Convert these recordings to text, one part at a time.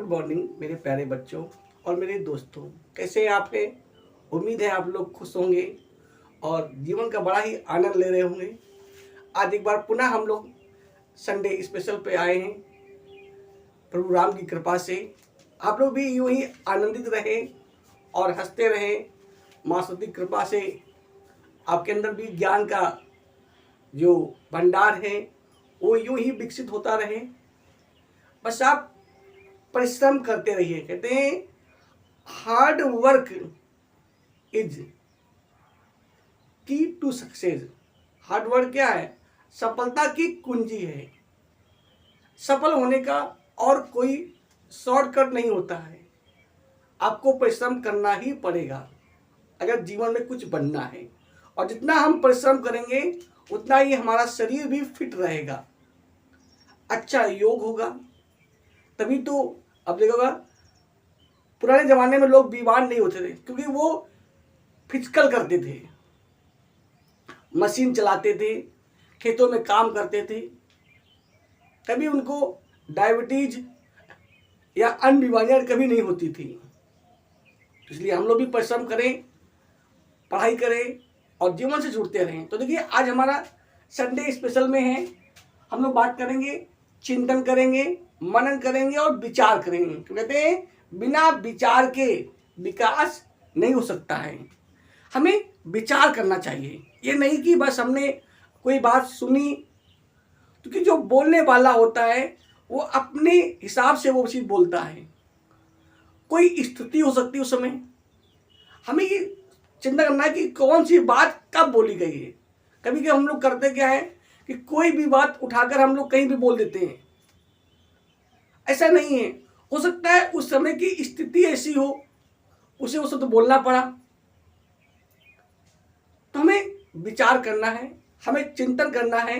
Good morning मेरे प्यारे बच्चों और मेरे दोस्तों। कैसे हैं आप? हैं उम्मीद है आप लोग खुश होंगे और जीवन का बड़ा ही आनंद ले रहे होंगे। आज एक बार पुनः हम लोग संडे स्पेशल पे आए हैं। प्रभु राम की कृपा से आप लोग भी यूं ही आनंदित रहें और हंसते रहें। माँ सती कृपा से आपके अंदर भी ज्ञान का जो भंडार है वो यूं ही विकसित होता रहे। बस आप परिश्रम करते रहिए। कहते हैं हार्ड वर्क इज की टू सक्सेस। हार्ड वर्क क्या है? सफलता की कुंजी है। सफल होने का और कोई शॉर्टकट नहीं होता है। आपको परिश्रम करना ही पड़ेगा अगर जीवन में कुछ बनना है। और जितना हम परिश्रम करेंगे उतना ही हमारा शरीर भी फिट रहेगा, अच्छा योग होगा। तभी तो अब देखोगा पुराने ज़माने में लोग बीमार नहीं होते थे क्योंकि वो फिजिकल करते थे, मशीन चलाते थे, खेतों में काम करते थे। कभी उनको डायबिटीज या अन्य बीमारियाँ कभी नहीं होती थी। इसलिए हम लोग भी परिश्रम करें, पढ़ाई करें और जीवन से जुड़ते रहें। तो देखिए आज हमारा संडे स्पेशल में है, हम लोग बात करेंगे, चिंतन करेंगे, मनन करेंगे और विचार करेंगे। तो कहते हैं बिना विचार के विकास नहीं हो सकता है। हमें विचार करना चाहिए। ये नहीं कि बस हमने कोई बात सुनी, क्योंकि जो बोलने वाला होता है वो अपने हिसाब से वो चीज़ बोलता है। कोई स्थिति हो सकती है उस समय, हमें ये चिंता करना है कि कौन सी बात कब बोली गई है। कभी कभी हम लोग करते क्या है कि कोई भी बात उठाकर हम लोग कहीं भी बोल देते हैं। ऐसा नहीं है। हो सकता है उस समय की स्थिति ऐसी हो, उसे उस तो बोलना पड़ा। तो हमें विचार करना है, हमें चिंतन करना है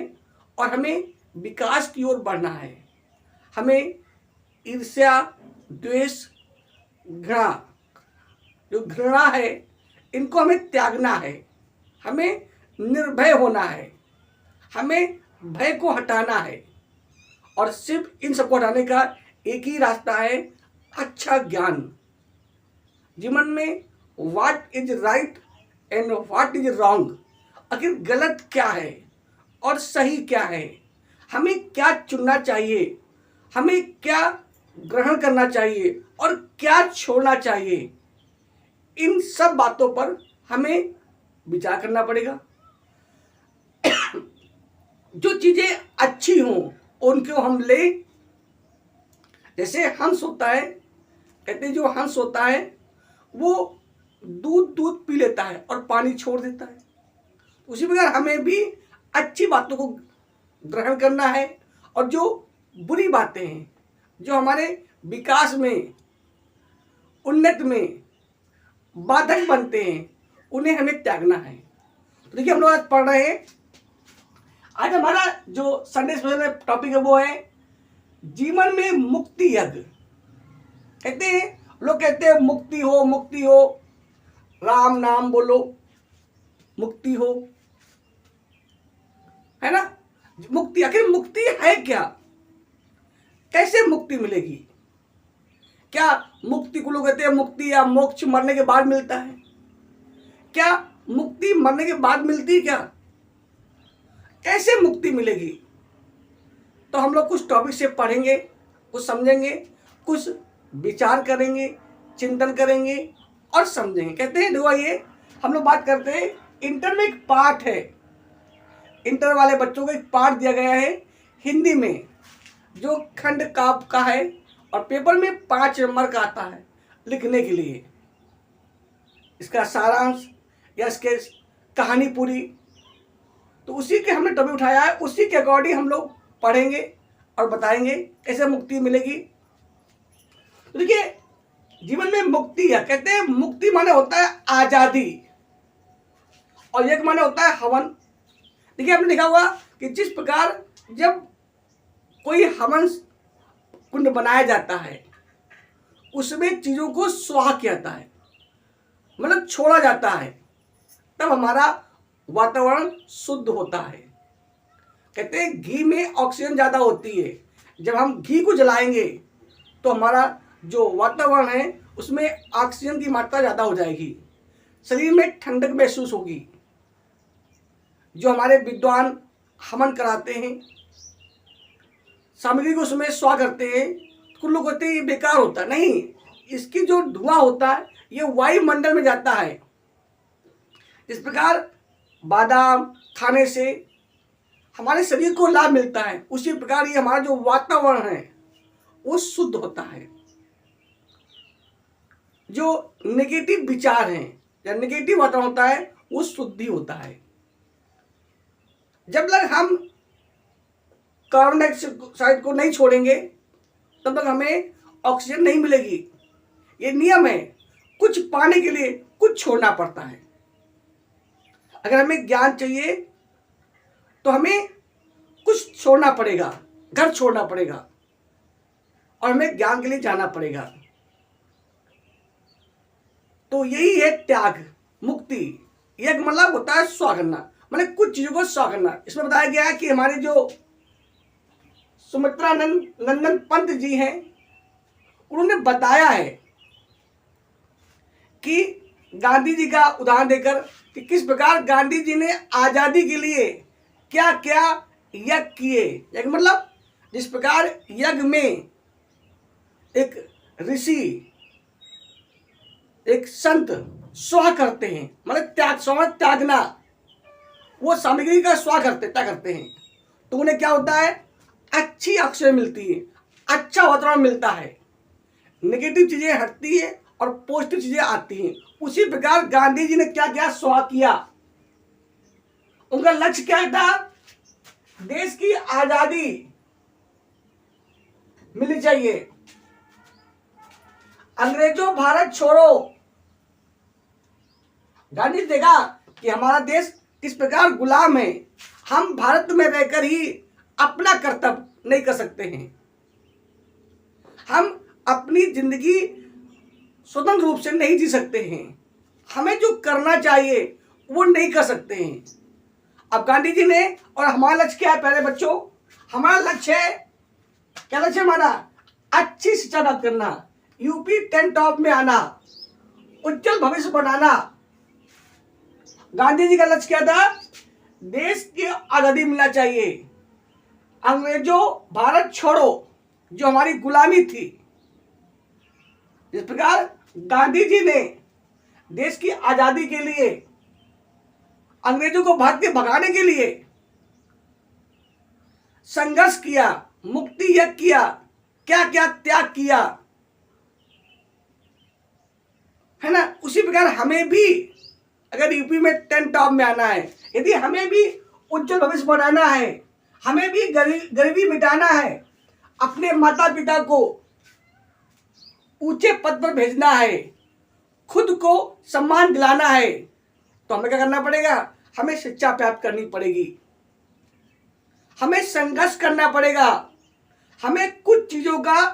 और हमें विकास की ओर बढ़ना है। हमें ईर्ष्या, द्वेष, घृणा, जो घृणा है, इनको हमें त्यागना है। हमें निर्भय होना है, हमें भय को हटाना है। और सिर्फ इन सबको हटाने का एक ही रास्ता है, अच्छा ज्ञान। जीवन में what is right and what is wrong, आखिर गलत क्या है और सही क्या है, हमें क्या चुनना चाहिए, हमें क्या ग्रहण करना चाहिए और क्या छोड़ना चाहिए, इन सब बातों पर हमें विचार करना पड़ेगा। जो चीजें अच्छी हों उनको हम ले। जैसे हंस होता है, कहते हैं जो हंस होता है वो दूध पी लेता है और पानी छोड़ देता है। उसी प्रकार हमें भी अच्छी बातों को ग्रहण करना है और जो बुरी बातें हैं, जो हमारे विकास में, उन्नति में बाधक बनते हैं, उन्हें हमें त्यागना है। तो देखिए हम लोग आज पढ़ रहे हैं। आज हमारा जो संडे स्पेशल टॉपिक है वो है जीवन में मुक्ति यज्ञ। कहते हैं, लोग कहते हैं मुक्ति हो, मुक्ति हो, राम नाम बोलो मुक्ति हो, है ना। मुक्ति, आखिर मुक्ति है क्या? कैसे मुक्ति मिलेगी? क्या मुक्ति को लोग कहते हैं मुक्ति या मोक्ष मरने के बाद मिलता है? क्या मुक्ति मरने के बाद मिलती है क्या? कैसे मुक्ति मिलेगी? तो हम लोग कुछ टॉपिक से पढ़ेंगे, कुछ समझेंगे, कुछ विचार करेंगे, चिंतन करेंगे और समझेंगे। कहते हैं देखो ये हम लोग बात करते हैं, इंटर में एक पाठ है। इंटर वाले बच्चों को एक पाठ दिया गया है हिंदी में, जो खंड काव्य का है और पेपर में 5 नंबर का आता है लिखने के लिए। इसका सारांश या इसके कहानी पूरी, तो उसी के हमने टॉपिक उठाया है। उसी के अकॉर्डिंग हम लोग पढ़ेंगे और बताएंगे कैसे मुक्ति मिलेगी। तो देखिए जीवन में मुक्ति है। कहते हैं मुक्ति माने होता है आजादी और एक माने होता है हवन। देखिए आपने देखा होगा कि जिस प्रकार जब कोई हवन कुंड बनाया जाता है उसमें चीजों को स्वाह किया जाता है, मतलब छोड़ा जाता है, तब हमारा वातावरण शुद्ध होता है। कहते हैं घी में ऑक्सीजन ज़्यादा होती है। जब हम घी को जलाएंगे तो हमारा जो वातावरण है उसमें ऑक्सीजन की मात्रा ज़्यादा हो जाएगी, शरीर में ठंडक महसूस होगी। जो हमारे विद्वान हवन कराते हैं, सामग्री को उसमें स्वाह करते हैं, कुछ लोग कहते हैं ये बेकार होता है। नहीं, इसकी जो धुआं होता है ये वायुमंडल में जाता है। इस प्रकार बादाम खाने से हमारे शरीर को लाभ मिलता है, उसी प्रकार ये हमारा जो वातावरण है वो शुद्ध होता है। जो नेगेटिव विचार हैं या नेगेटिव वातावरण होता है वो शुद्धि होता है। जब तक हम कार्बन डाइऑक्साइड को नहीं छोड़ेंगे तब तक हमें ऑक्सीजन नहीं मिलेगी। ये नियम है, कुछ पाने के लिए कुछ छोड़ना पड़ता है। अगर हमें ज्ञान चाहिए तो हमें कुछ छोड़ना पड़ेगा, घर छोड़ना पड़ेगा और हमें ज्ञान के लिए जाना पड़ेगा। तो यही है त्याग, मुक्ति। यज्ञ मतलब होता है स्वाह करना, मतलब कुछ चीजों को स्वाह करना। इसमें बताया गया है कि हमारे जो सुमित्रानंद नंदन पंत जी हैं उन्होंने बताया है कि गांधी जी का उदाहरण देकर कि किस प्रकार गांधी जी ने आजादी के लिए क्या क्या यज्ञ किए। यज्ञ मतलब जिस प्रकार यज्ञ में एक ऋषि एक संत स्वाह करते हैं, मतलब त्याग, स्वाह त्यागना, वो सामग्री का स्वाह करते त्याग करते हैं, तो उन्हें क्या होता है, अच्छी ऑक्सीजन मिलती है, अच्छा वातावरण मिलता है, नेगेटिव चीजें हटती है और पॉजिटिव चीजें आती हैं। उसी प्रकार गांधी जी ने क्या क्या स्वाह किया। उनका लक्ष्य क्या था, देश की आजादी मिलनी चाहिए, अंग्रेजों भारत छोड़ो। गांधी जी देखा कि हमारा देश किस प्रकार गुलाम है, हम भारत में रहकर ही अपना कर्तव्य नहीं कर सकते हैं, हम अपनी जिंदगी स्वतंत्र रूप से नहीं जी सकते हैं, हमें जो करना चाहिए वो नहीं कर सकते हैं। अब गांधी जी ने, और हमारा लक्ष्य क्या है पहले बच्चों, हमारा लक्ष्य है, क्या लक्ष्य हमारा, अच्छी शिक्षा प्राप्त करना, यूपी 10 टॉप में आना, उज्जवल भविष्य बनाना। गांधी जी का लक्ष्य क्या था, देश की आजादी मिलना चाहिए, अंग्रेजों भारत छोड़ो जो हमारी गुलामी थी। इस प्रकार गांधी जी ने देश की आजादी के लिए, अंग्रेजों को भारत के भगाने के लिए संघर्ष किया, मुक्ति यज्ञ किया, क्या क्या त्याग किया, है ना। उसी प्रकार हमें भी अगर यूपी में 10 टॉप में आना है, यदि हमें भी उज्जवल भविष्य बनाना है, हमें भी गरीबी मिटाना है, अपने माता पिता को ऊंचे पद पर भेजना है, खुद को सम्मान दिलाना है, तो हमें क्या करना पड़ेगा, हमें शिक्षा प्राप्त करनी पड़ेगी, हमें संघर्ष करना पड़ेगा, हमें कुछ चीजों का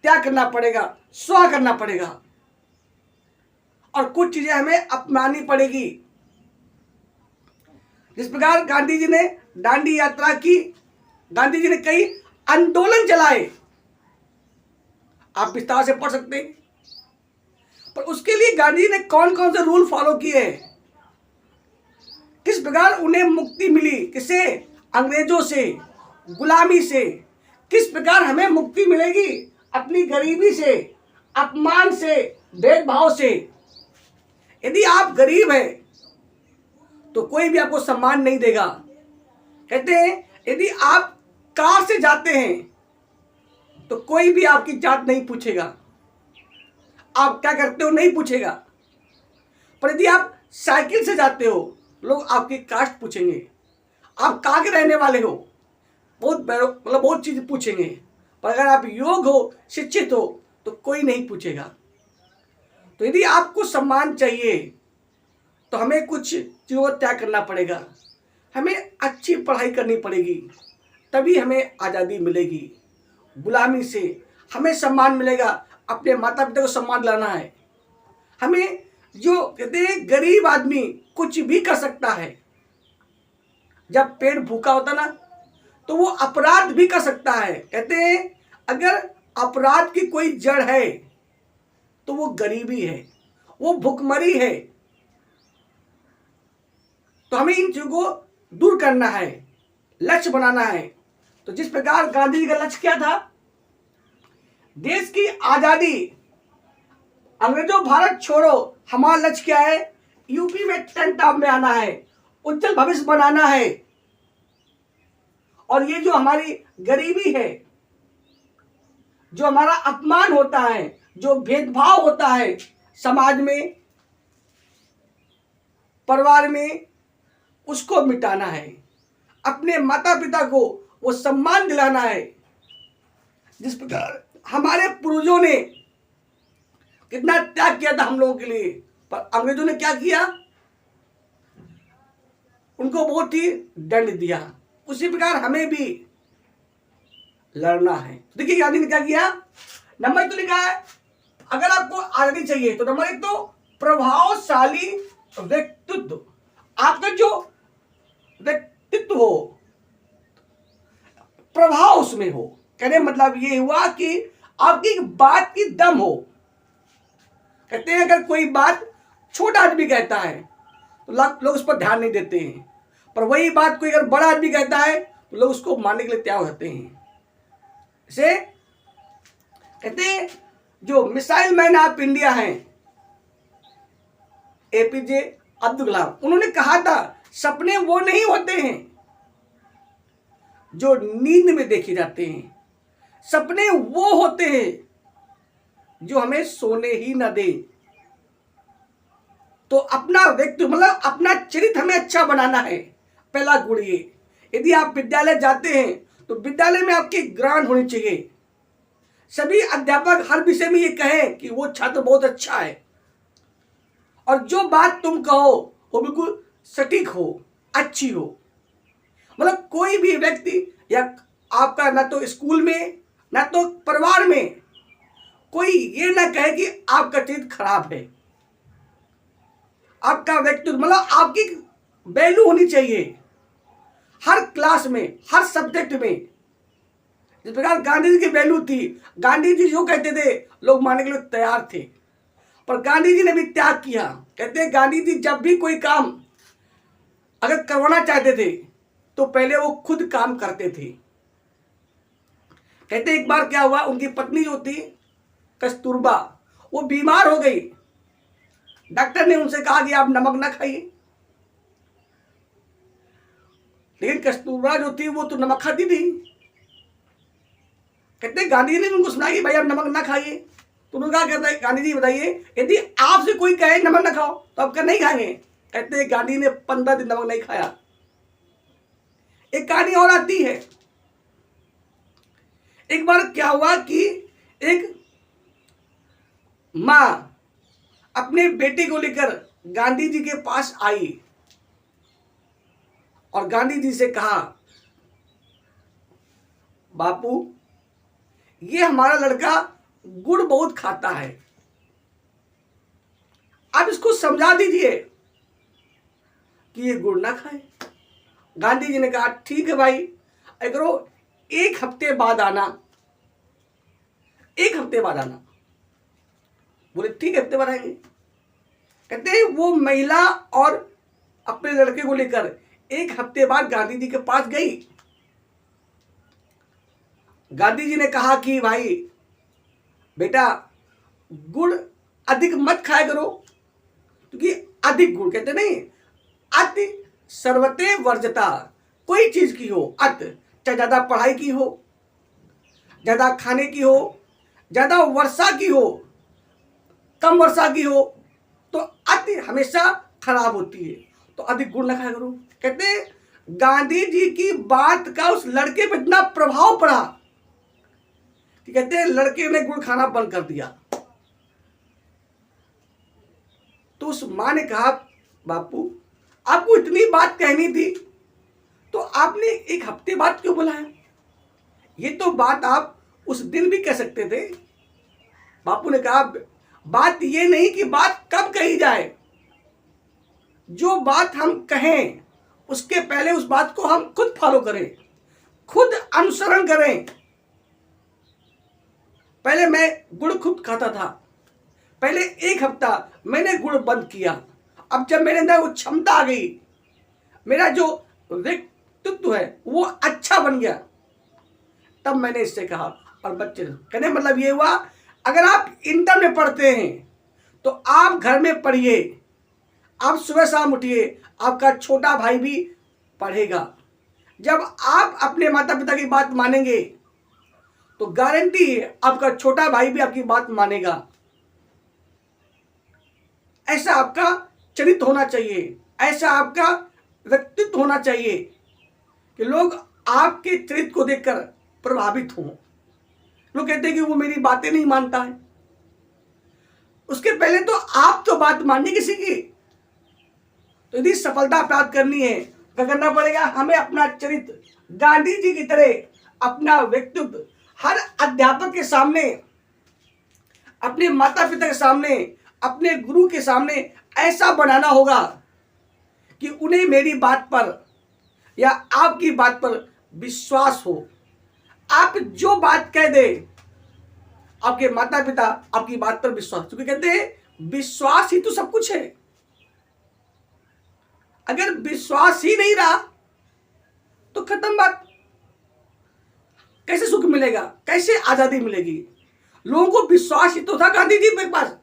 त्याग करना पड़ेगा, स्वाह करना पड़ेगा, और कुछ चीजें हमें अपनानी पड़ेगी। जिस प्रकार गांधी जी ने दांडी यात्रा की, गांधी जी ने कई आंदोलन चलाए, आप विस्तार से पढ़ सकते हैं, पर उसके लिए गांधी जी ने कौन कौन से रूल फॉलो किए, किस प्रकार उन्हें मुक्ति मिली, किसे, अंग्रेजों से, गुलामी से। किस प्रकार हमें मुक्ति मिलेगी, अपनी गरीबी से, अपमान से, भेदभाव से। यदि आप गरीब हैं तो कोई भी आपको सम्मान नहीं देगा। कहते हैं यदि आप कार से जाते हैं तो कोई भी आपकी जात नहीं पूछेगा, आप क्या करते हो नहीं पूछेगा, पर यदि आप साइकिल से जाते हो लोग आपकी कास्ट पूछेंगे, आप कहाँ के रहने वाले हो, बहुत चीज पूछेंगे। पर अगर आप योग्य हो, शिक्षित हो, तो कोई नहीं पूछेगा। तो यदि आपको सम्मान चाहिए तो हमें कुछ चीज़ों का त्याग करना पड़ेगा, हमें अच्छी पढ़ाई करनी पड़ेगी, तभी हमें आज़ादी मिलेगी। गुलामी से हमें सम्मान मिलेगा, अपने माता पिता को सम्मान दिलाना है। हमें जो कहते हैं गरीब आदमी कुछ भी कर सकता है, जब पेट भूखा होता ना तो वो अपराध भी कर सकता है। कहते हैं अगर अपराध की कोई जड़ है तो वो गरीबी है, वो भुखमरी है। तो हमें इन चीजों को दूर करना है, लक्ष्य बनाना है। तो जिस प्रकार गांधी जी का लक्ष्य क्या था, देश की आजादी, अंग्रेजों भारत छोड़ो, हमारा लक्ष्य क्या है, यूपी में 10 टॉप में आना है, उज्जवल भविष्य बनाना है। और ये जो हमारी गरीबी है, जो हमारा अपमान होता है, जो भेदभाव होता है समाज में, परिवार में, उसको मिटाना है। अपने माता पिता को वो सम्मान दिलाना है जिस प्रकार हमारे पूर्वजों ने कितना त्याग किया था हम लोगों के लिए, पर अंग्रेजों ने क्या किया, उनको बहुत ही दंड दिया। उसी प्रकार हमें भी लड़ना है। देखिए गांधी ने क्या किया, नंबर तो लिखा है, अगर आपको आजादी चाहिए तो नंबर 1 तो प्रभावशाली व्यक्तित्व, आपका जो व्यक्तित्व हो, प्रभाव उसमें हो। कहने मतलब ये हुआ कि आपकी बात की दम हो। कहते हैं अगर कोई बात छोटा आदमी कहता है तो लोग उस पर ध्यान नहीं देते हैं, पर वही बात कोई अगर बड़ा आदमी कहता है तो लोग उसको मानने के लिए तैयार होते हैं। इसे कहते हैं जो मिसाइल मैन ऑफ इंडिया हैं, एपीजे अब्दुल कलाम, उन्होंने कहा था सपने वो नहीं होते हैं जो नींद में देखे जाते हैं, सपने वो होते हैं जो हमें सोने ही न दे। तो अपना व्यक्तित्व मतलब अपना चरित्र हमें अच्छा बनाना है। पहला गुण ये, यदि आप विद्यालय जाते हैं तो विद्यालय में आपकी ग्रांट होनी चाहिए। सभी अध्यापक हर विषय में ये कहें कि वो छात्र बहुत अच्छा है, और जो बात तुम कहो वो बिल्कुल सटीक हो, अच्छी हो। मतलब कोई भी व्यक्ति या आपका ना तो स्कूल में ना तो परिवार में कोई ये ना कहे कि आपका चरित्र खराब है। आपका व्यक्तित्व मतलब आपकी वैल्यू होनी चाहिए हर क्लास में, हर सब्जेक्ट में। जिस प्रकार गांधी जी की वैल्यू थी, गांधी जी जो कहते थे लोग मानने के लिए तैयार थे, पर गांधी जी ने भी त्याग किया। कहते हैं गांधी जी जब भी कोई काम अगर करवाना चाहते थे तो पहले वो खुद काम करते थे। कहते एक बार क्या हुआ, उनकी पत्नी जो थी कस्तूरबा, वो बीमार हो गई। डॉक्टर ने उनसे कहा कि आप नमक ना खाइए, लेकिन कस्तूरबा जो थी वो तो नमक खाती थी। कहते गांधी जी ने उनको सुना कि भाई आप नमक ना खाइए, तो उन्होंने कहा, कहते गांधी जी बताइए यदि आपसे कोई कहे नमक ना खाओ तो आप क्या नहीं खाएंगे? कहते गांधी ने 15 दिन नमक नहीं खाया। एक कहानी और आती है, एक बार क्या हुआ कि एक मां अपने बेटे को लेकर गांधी जी के पास आई और गांधी जी से कहा, बापू ये हमारा लड़का गुड़ बहुत खाता है, आप इसको समझा दीजिए कि ये गुड़ ना खाए। गांधी जी ने कहा ठीक है भाई, अगर वो 1 हफ्ते बाद आना, 1 हफ्ते बाद आना। बोले ठीक है, हफ्ते बाद आएंगे। कहते हैं वो महिला और अपने लड़के को लेकर 1 हफ्ते बाद गांधी जी के पास गई। गांधी जी ने कहा कि भाई बेटा गुड़ अधिक मत खाया करो, क्योंकि अधिक गुड़, कहते नहीं अति सर्वते वर्जता, कोई चीज की हो अत, चाहे ज्यादा पढ़ाई की हो, ज्यादा खाने की हो, ज्यादा वर्षा की हो, कम वर्षा की हो, तो अति हमेशा खराब होती है, तो अधिक गुड़ ना खाया करो। कहते गांधी जी की बात का उस लड़के पर इतना प्रभाव पड़ा कि कहते हैं लड़के ने गुड़ खाना बंद कर दिया। तो उस मां ने कहा, बापू आपको इतनी बात कहनी थी तो आपने 1 हफ्ते बाद क्यों बुलाया? ये तो बात आप उस दिन भी कह सकते थे। बापू ने कहा, बात ये नहीं कि बात कब कही जाए, जो बात हम कहें उसके पहले उस बात को हम खुद फॉलो करें, खुद अनुसरण करें। पहले मैं गुड़ खुद खाता था, पहले 1 हफ्ता मैंने गुड़ बंद किया, अब जब मेरे अंदर वो क्षमता आ गई, मेरा जो व्यक्तित्व है वो अच्छा बन गया, तब मैंने इससे कहा। और बच्चे कहने मतलब ये हुआ, अगर आप इंटर में पढ़ते हैं तो आप घर में पढ़िए, आप सुबह शाम उठिए, आपका छोटा भाई भी पढ़ेगा। जब आप अपने माता पिता की बात मानेंगे तो गारंटी है आपका छोटा भाई भी आपकी बात मानेगा। ऐसा आपका चरित्र होना चाहिए, ऐसा आपका व्यक्तित्व होना चाहिए कि लोग आपके चरित्र को देखकर प्रभावित हों। लोग कहते हैं कि वो मेरी बातें नहीं मानता है, उसके पहले तो आप तो बात मानिए किसी की। तो यदि सफलता प्राप्त करनी है तो करना पड़ेगा हमें अपना चरित्र गांधी जी की तरह अपना व्यक्तित्व हर अध्यापक के सामने, अपने माता पिता के सामने, अपने गुरु के सामने ऐसा बनाना होगा कि उन्हें मेरी बात पर या आपकी बात पर विश्वास हो। आप जो बात कह दे, आपके माता पिता आपकी बात पर विश्वास, क्योंकि कहते हैं विश्वास ही तो सब कुछ है। अगर विश्वास ही नहीं रहा तो खत्म बात। कैसे सुख मिलेगा, कैसे आजादी मिलेगी? लोगों को विश्वास ही तो था गांधी जी के पास।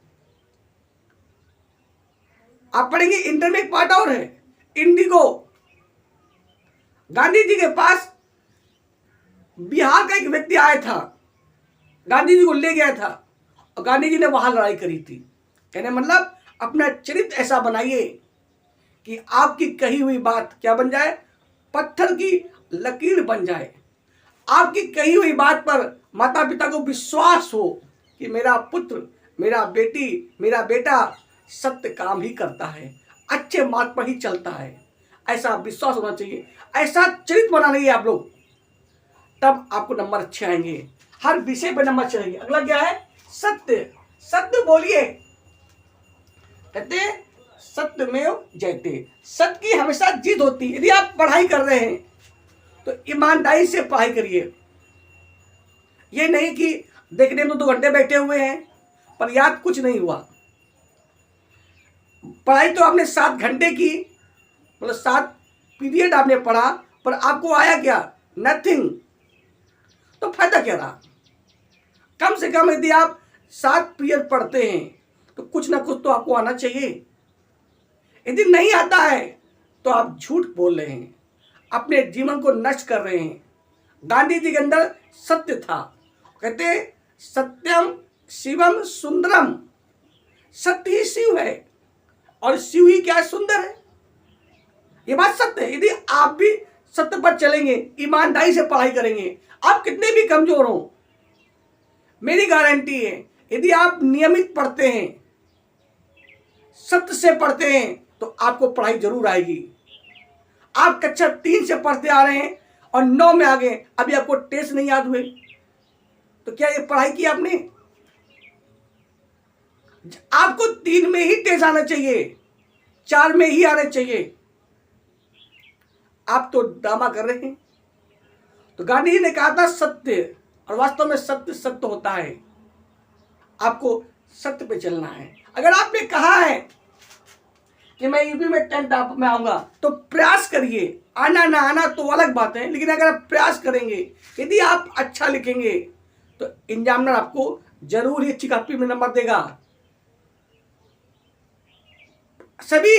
आप पढ़ेंगे इंटर में एक पार्ट और है, इंडिगो। गांधी जी के पास बिहार का एक व्यक्ति आया था, गांधी जी को ले गया था और गांधी जी ने वहां लड़ाई करी थी। कहने मतलब अपना चरित्र ऐसा बनाइए कि आपकी कही हुई बात क्या बन जाए, पत्थर की लकीर बन जाए। आपकी कही हुई बात पर माता पिता को विश्वास हो कि मेरा पुत्र, मेरा बेटी, मेरा बेटा सत्य काम ही करता है, अच्छे मार्ग पर ही चलता है। ऐसा विश्वास होना चाहिए, ऐसा चरित्र बना लीजिए आप लोग, तब आपको नंबर अच्छे आएंगे, हर विषय पर नंबर चलेंगे। अगला क्या है? सत्य। सत्य बोलिए, कहते सत्य में जयते, सत्य की हमेशा जीत होती है। यदि आप पढ़ाई कर रहे हैं तो ईमानदारी से पढ़ाई करिए। ये नहीं कि देखने में 2 घंटे बैठे हुए हैं पर याद कुछ नहीं हुआ। पढ़ाई तो आपने 7 घंटे की, मतलब 7 पीरियड आपने पढ़ा, पर आपको आया क्या? नथिंग। तो फायदा क्या रहा? कम से कम यदि आप 7 पीरियड पढ़ते हैं तो कुछ ना कुछ तो आपको आना चाहिए। यदि नहीं आता है तो आप झूठ बोल रहे हैं, अपने जीवन को नष्ट कर रहे हैं। गांधी जी के अंदर सत्य था, कहते सत्यम शिवम सुंदरम, सत्य ही शिव है और शिव ही क्या है? सुंदर है। ये बात सत्य है। यदि आप भी सत्य पर चलेंगे, ईमानदारी से पढ़ाई करेंगे, आप कितने भी कमजोर हो, मेरी गारंटी है यदि आप नियमित पढ़ते हैं, सत्य से पढ़ते हैं, तो आपको पढ़ाई जरूर आएगी। आप कक्षा 3 से पढ़ते आ रहे हैं और 9 में आ गए, अभी आपको टेस्ट नहीं याद हुए, तो क्या ये पढ़ाई की आपने? आपको 3 में ही टेस्ट आना चाहिए, 4 में ही आने चाहिए। आप तो ड्रामा कर रहे हैं। तो गांधी जी ने कहा था सत्य, और वास्तव में सत्य सत्य होता है। आपको सत्य पे चलना है। अगर आपने कहा है कि मैं यूपी में 10th में आऊंगा, तो प्रयास करिए। आना ना आना तो अलग बात है, लेकिन अगर आप प्रयास करेंगे, यदि आप अच्छा लिखेंगे, तो एग्जामिनर आपको जरूर ही अच्छी कॉपी में नंबर देगा। सभी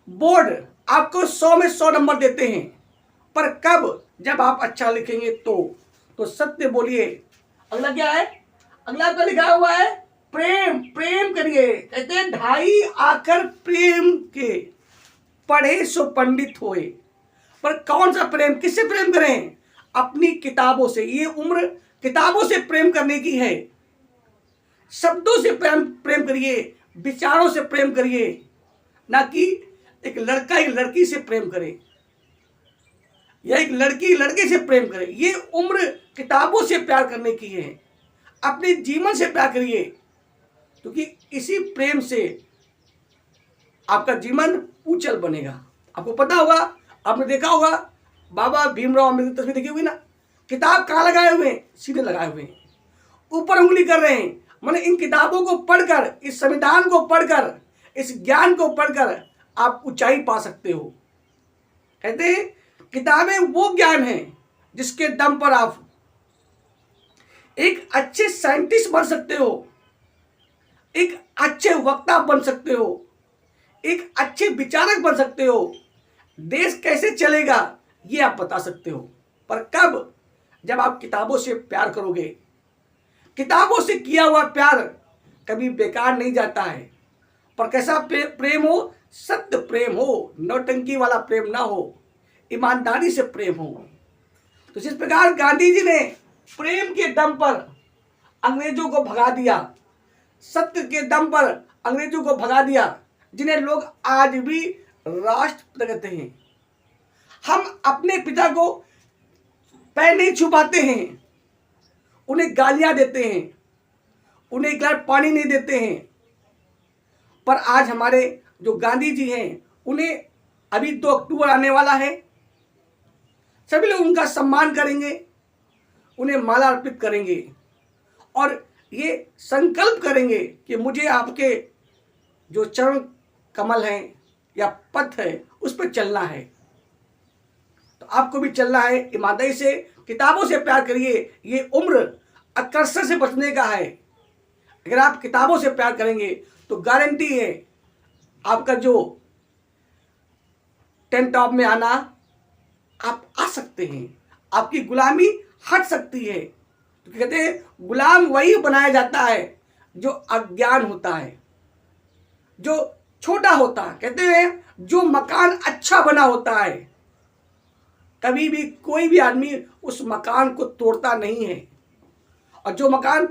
बोर्ड आपको 100 में 100 नंबर देते हैं, पर कब? जब आप अच्छा लिखेंगे तो सत्य बोलिए। अगला क्या है? अगला तो लिखा हुआ है प्रेम। प्रेम करिए, कहते हैं ढाई आकर प्रेम के पढ़े सो पंडित होए। पर कौन सा प्रेम? किससे प्रेम करें? अपनी किताबों से। ये उम्र किताबों से प्रेम करने की है। शब्दों से प्रेम करिए, विचारों से प्रेम करिए, ना कि एक लड़का एक लड़की से प्रेम करे या एक लड़की लड़के से प्रेम करे। ये उम्र किताबों से प्यार करने की है। अपने जीवन से प्यार करिए, क्योंकि इसी प्रेम से आपका जीवन उज्जवल बनेगा। आपको पता होगा, आपने देखा होगा, बाबा भीमराव अम्बेडकर की तस्वीर देखी हुई ना? किताब कहाँ लगाए हुए हैं? सीधे लगाए हुए हैं, ऊपर उंगली कर रहे हैं। मैंने इन किताबों को पढ़कर, इस संविधान को पढ़कर, इस ज्ञान को पढ़कर आप ऊंचाई पा सकते हो। कहते हैं किताबें वो ज्ञान है जिसके दम पर आप एक अच्छे साइंटिस्ट बन सकते हो, एक अच्छे वक्ता बन सकते हो, एक अच्छे विचारक बन सकते हो। देश कैसे चलेगा ये आप बता सकते हो, पर कब? जब आप किताबों से प्यार करोगे। किताबों से किया हुआ प्यार कभी बेकार नहीं जाता है। पर कैसा प्रेम हो? सत्य प्रेम हो, नौटंकी वाला प्रेम ना हो, ईमानदारी से प्रेम हो। तो जिस प्रकार गांधी जी ने प्रेम के दम पर अंग्रेजों को भगा दिया, सत्य के दम पर अंग्रेजों को भगा दिया, जिन्हें लोग आज भी राष्ट्रपिता कहते हैं। हम अपने पिता को पैर नहीं छुपाते हैं, उन्हें गालियां देते हैं, उन्हें एक गिलास पानी नहीं देते हैं। पर आज हमारे जो गांधी जी हैं, उन्हें अभी 2 अक्टूबर आने वाला है, सभी लोग उनका सम्मान करेंगे, उन्हें माला अर्पित करेंगे और ये संकल्प करेंगे कि मुझे आपके जो चरण कमल हैं या पथ है उस पर चलना है। तो आपको भी चलना है ईमानदारी से, किताबों से प्यार करिए। ये उम्र आकर्षण से बचने का है। अगर आप किताबों से प्यार करेंगे तो गारंटी है आपका जो 10 टॉप में आना, आप आ सकते हैं, आपकी गुलामी हट सकती है। तो कहते हैं गुलाम वही बनाया जाता है जो अज्ञान होता है, जो छोटा होता है। कहते हैं जो मकान अच्छा बना होता है, कभी भी कोई भी आदमी उस मकान को तोड़ता नहीं है, और जो मकान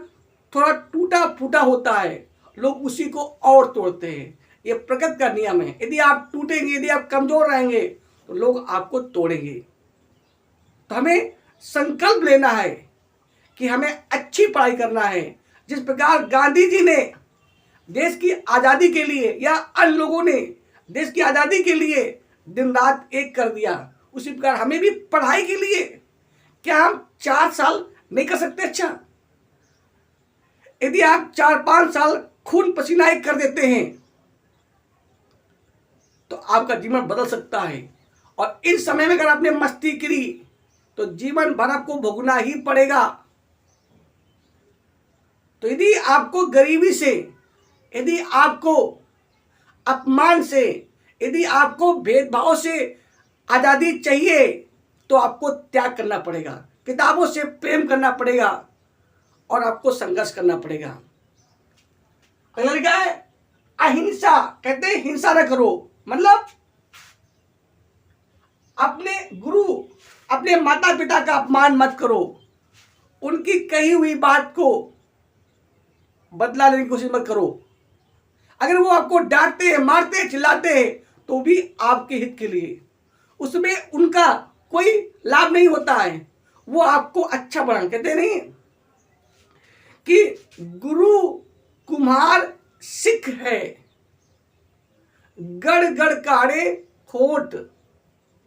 थोड़ा टूटा फूटा होता है लोग उसी को और तोड़ते हैं। ये प्रकृति का नियम है। यदि आप टूटेंगे, यदि आप कमजोर रहेंगे तो लोग आपको तोड़ेंगे। तो हमें संकल्प लेना है कि हमें अच्छी पढ़ाई करना है। जिस प्रकार गांधी जी ने देश की आज़ादी के लिए या अन्य लोगों ने देश की आज़ादी के लिए दिन रात एक कर दिया, उसी प्रकार हमें भी पढ़ाई के लिए क्या हम 4 साल नहीं कर सकते? अच्छा, यदि आप 4-5 साल खून पसीना एक कर देते हैं तो आपका जीवन बदल सकता है। और इन समय में अगर आपने मस्ती करी तो जीवन भर आपको भोगना ही पड़ेगा। तो यदि आपको गरीबी से, यदि आपको अपमान से, यदि आपको भेदभाव से आज़ादी चाहिए तो आपको त्याग करना पड़ेगा, किताबों से प्रेम करना पड़ेगा और आपको संघर्ष करना पड़ेगा। अगला लिखा है अहिंसा। कहते हैं हिंसा न करो, मतलब अपने गुरु, अपने माता पिता का अपमान मत करो, उनकी कही हुई बात को बदला लेने की कोशिश मत करो। अगर वो आपको डांटते हैं, मारते हैं, चिल्लाते हैं तो भी आपके हित के लिए, उसमें उनका कोई लाभ नहीं होता है, वो आपको अच्छा बना। कहते नहीं कि गुरु कुम्हार सिख है, गड़ गड़ काढ़े खोट।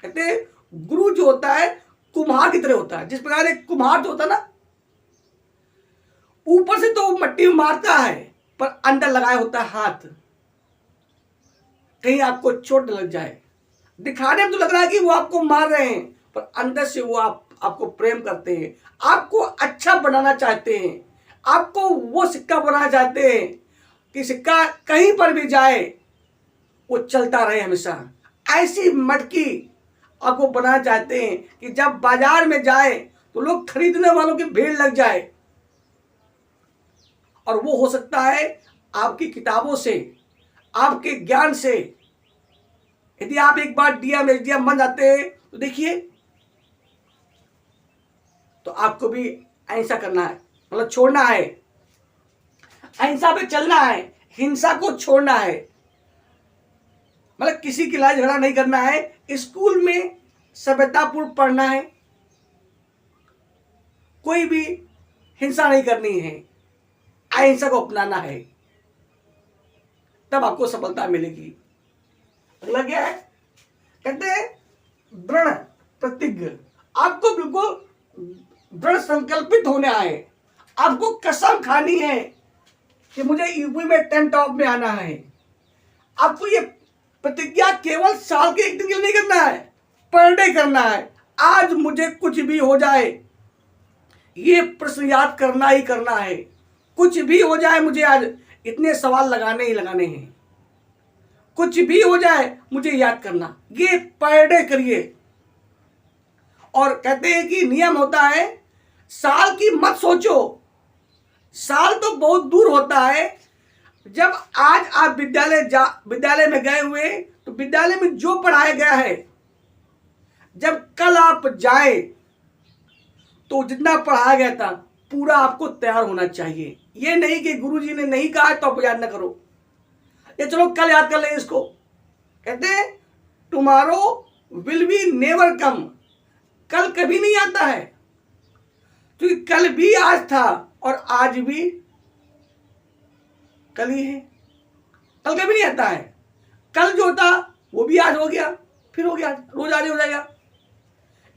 कहते गुरु जो होता है कुम्हार की तरह होता है। जिस प्रकार एक कुम्हार जो होता है ना, ऊपर से तो मट्टी मारता है पर अंदर लगाया होता है हाथ, कहीं आपको चोट लग जाए। दिखाने में तो लग रहा है कि वो आपको मार रहे हैं, पर अंदर से वो आपको प्रेम करते हैं, आपको अच्छा बनाना चाहते हैं, आपको वो सिक्का बनाना चाहते हैं कि सिक्का कहीं पर भी जाए वो चलता रहे हमेशा। ऐसी मटकी आपको बनाना चाहते हैं कि जब बाजार में जाए तो लोग खरीदने वालों की भीड़ लग जाए। और वो हो सकता है आपकी किताबों से, आपके ज्ञान से। यदि आप एक बार डीएम एसडीएम बन जाते हैं तो देखिए, तो आपको भी अहिंसा करना है, मतलब छोड़ना है, अहिंसा पे चलना है, हिंसा को छोड़ना है। मतलब किसी की लड़ाई झगड़ा नहीं करना है, स्कूल में सभ्यतापूर्ण पढ़ना है, कोई भी हिंसा नहीं करनी है, अहिंसा को अपनाना है, तब आपको सफलता मिलेगी। अगला क्या है? कहते हैं दृढ़ प्रतिज्ञ। आपको बिल्कुल दृढ़ संकल्पित होना है, आपको कसम खानी है कि मुझे यूपी में 10 टॉप में आना है। आपको ये प्रतिज्ञा केवल साल के एक दिन के लिए नहीं करना है, पर डे करना है। आज मुझे कुछ भी हो जाए, ये प्रश्न याद करना ही करना है। कुछ भी हो जाए मुझे आज इतने सवाल लगाने ही लगाने हैं। कुछ भी हो जाए मुझे याद करना, ये पर डे करिए। और कहते हैं कि नियम होता है, साल की मत सोचो, साल तो बहुत दूर होता है। जब आज आप विद्यालय में गए हुए, तो विद्यालय में जो पढ़ाया गया है, जब कल आप जाए तो जितना पढ़ाया गया था पूरा आपको तैयार होना चाहिए। ये नहीं कि गुरुजी ने नहीं कहा तो आप याद ना करो, ये चलो कल याद कर लें इसको। कहते हैं tomorrow will be never come, कल कभी नहीं आता है, क्योंकि कल भी आज था और आज भी कल ही है। कल कभी नहीं आता है, कल जो था वो भी आज हो गया, फिर हो गया, रोज आज हो जाएगा।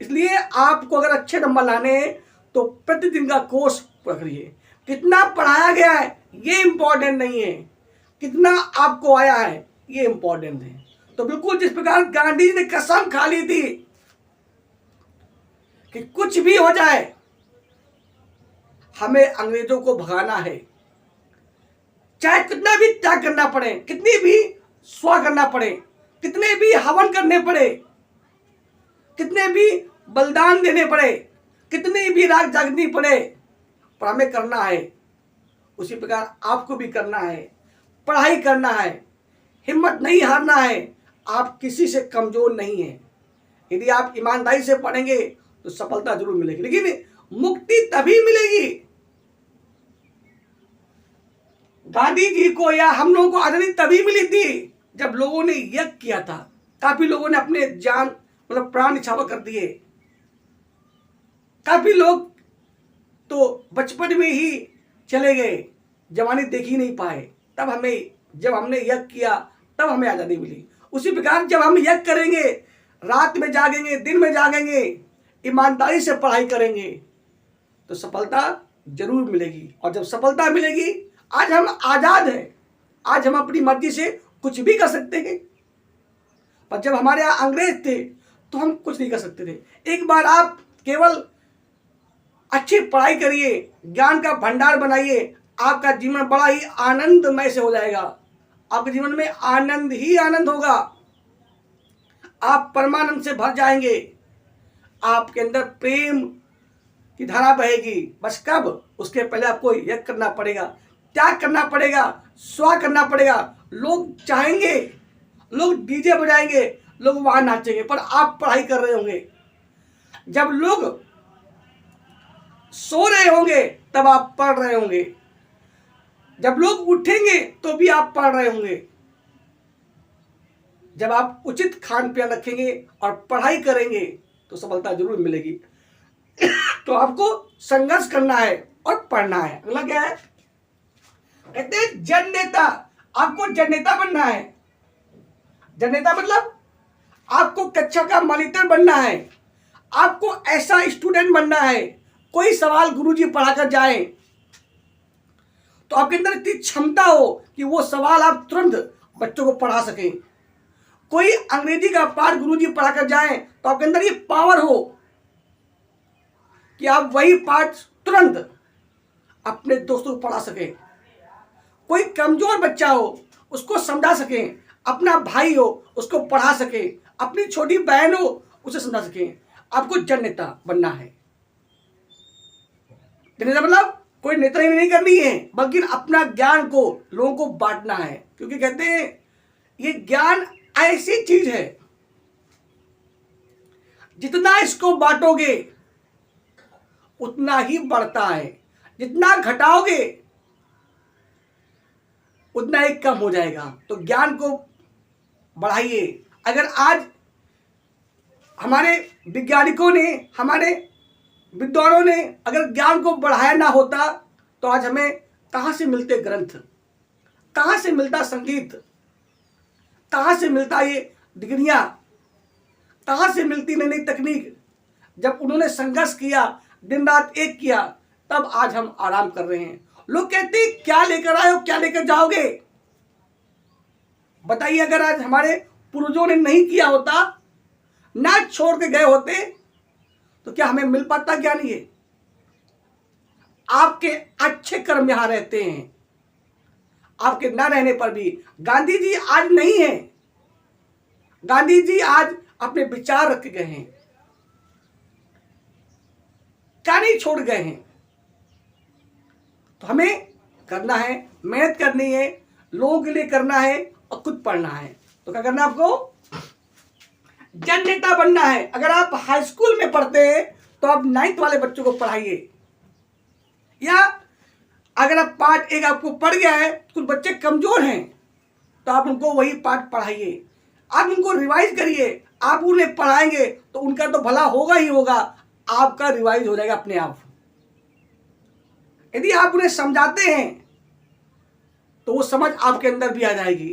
इसलिए आपको अगर अच्छे नंबर लाने हैं तो प्रतिदिन का कोर्स पकड़िए। कितना पढ़ाया गया है ये इंपॉर्टेंट नहीं है, कितना आपको आया है ये इंपॉर्टेंट है। तो बिल्कुल जिस प्रकार गांधी जी ने कसम खा ली थी कि कुछ भी हो जाए हमें अंग्रेजों को भगाना है, चाहे कितना भी त्याग करना पड़े, कितनी भी स्वा करना पड़े, कितने भी हवन करने पड़े, कितने भी बलिदान देने पड़े, कितनी भी रात जागनी पड़े, पर हमें करना है। उसी प्रकार आपको भी करना है, पढ़ाई करना है, हिम्मत नहीं हारना है। आप किसी से कमजोर नहीं है। यदि आप ईमानदारी से पढ़ेंगे तो सफलता जरूर मिलेगी, लेकिन मुक्ति तभी मिलेगी। गांधी जी को या हम लोगों को आजादी तभी मिली थी जब लोगों ने यज्ञ किया था। काफी लोगों ने अपने जान मतलब प्राण न्यौछावर कर दिए। काफी लोग तो बचपन में ही चले गए, जवानी देख ही नहीं पाए। तब जब हमने यज्ञ किया तब हमें आजादी मिली। उसी प्रकार जब हम यज्ञ करेंगे, रात में जागेंगे, दिन में जागेंगे, ईमानदारी से पढ़ाई करेंगे तो सफलता जरूर मिलेगी। और जब सफलता मिलेगी, आज हम आजाद हैं, आज हम अपनी मर्जी से कुछ भी कर सकते हैं। पर जब हमारे यहाँ अंग्रेज थे तो हम कुछ नहीं कर सकते थे। एक बार आप केवल अच्छी पढ़ाई करिए, ज्ञान का भंडार बनाइए, आपका जीवन बड़ा ही आनंदमय से हो जाएगा। आपके जीवन में आनंद ही आनंद होगा, आप परमानंद से भर जाएंगे, आपके अंदर प्रेम की धारा बहेगी। बस कब? उसके पहले आपको यज्ञ करना पड़ेगा, त्याग करना पड़ेगा, स्वा करना पड़ेगा। लोग चाहेंगे, लोग डीजे बजाएंगे, लोग वहां नाचेंगे, पर आप पढ़ाई कर रहे होंगे। जब लोग सो रहे होंगे तब आप पढ़ रहे होंगे, जब लोग उठेंगे तो भी आप पढ़ रहे होंगे। जब आप उचित खान पान रखेंगे और पढ़ाई करेंगे तो सफलता जरूर मिलेगी। तो आपको संघर्ष करना है और पढ़ना है। अगला क्या है? कहते हैं जननेता। आपको जननेता बनना है। जननेता मतलब आपको कक्षा का मॉनिटर बनना है, आपको ऐसा स्टूडेंट बनना है। कोई सवाल गुरुजी पढ़ाकर जाए तो आपके अंदर इतनी क्षमता हो कि वो सवाल आप तुरंत बच्चों को पढ़ा सकें। कोई अंग्रेजी का पाठ गुरुजी पढ़ाकर जाए तो आपके अंदर ये पावर हो कि आप वही पाठ तुरंत अपने दोस्तों को पढ़ा सकें। कोई कमजोर बच्चा हो उसको समझा सकें, अपना भाई हो उसको पढ़ा सकें, अपनी छोटी बहन हो उसे समझा सकें। आपको जननेता बनना है। जननेता मतलब कोई नेतागिरी नहीं करनी है, बल्कि अपना ज्ञान को लोगों को बांटना है। क्योंकि कहते हैं ये ज्ञान ऐसी चीज है, जितना इसको बांटोगे उतना ही बढ़ता है, जितना घटाओगे उतना ही कम हो जाएगा। तो ज्ञान को बढ़ाइए। अगर आज हमारे वैज्ञानिकों ने, हमारे विद्वानों ने अगर ज्ञान को बढ़ाया ना होता तो आज हमें कहां से मिलते ग्रंथ, कहां से मिलता संगीत, कहां से मिलता ये डिग्रियां, कहां से मिलती नई नई तकनीक। जब उन्होंने संघर्ष किया, दिन रात एक किया, तब आज हम आराम कर रहे हैं। लोग कहते हैं क्या लेकर आए हो, क्या लेकर जाओगे? बताइए, अगर आज हमारे पूर्वजों ने नहीं किया होता, ना छोड़ के गए होते, तो क्या हमें मिल पाता ज्ञान? ये आपके अच्छे कर्म यहां रहते हैं, आपके ना रहने पर भी। गांधी जी आज नहीं है, गांधी जी आज अपने विचार रख गए हैं, क्या नहीं छोड़ गए हैं। तो हमें करना है, मेहनत करनी है, लोगों के लिए करना है और खुद पढ़ना है। तो क्या करना है आपको? जन नेता बनना है। अगर आप हाई स्कूल में पढ़ते हैं तो आप 9th वाले बच्चों को पढ़ाइए, या अगर आप पाठ एक आपको पढ़ गया है, कुछ बच्चे कमजोर हैं तो आप उनको वही पाठ पढ़ाइए, आप उनको रिवाइज करिए। आप उन्हें पढ़ाएंगे तो उनका तो भला होगा ही होगा, आपका रिवाइज हो जाएगा अपने आप। यदि आप उन्हें समझाते हैं तो वो समझ आपके अंदर भी आ जाएगी,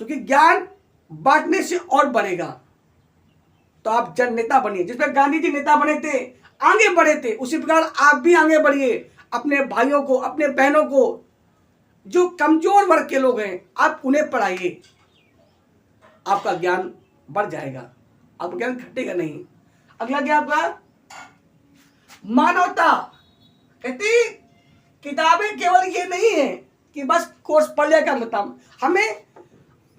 क्योंकि ज्ञान बांटने से और बढ़ेगा। तो आप जन नेता बनिए। जिस पर गांधी जी नेता बने थे, आगे बढ़े थे, उसी प्रकार आप भी आगे बढ़िए। अपने भाइयों को, अपने बहनों को, जो कमजोर वर्ग के लोग हैं, आप उन्हें पढ़ाइए, आपका ज्ञान बढ़ जाएगा, आपका ज्ञान घटेगा नहीं। अगला क्या आपका? मानवता। कहती किताबें केवल ये नहीं है कि बस कोर्स पढ़ लिया क्या खत्म, हमें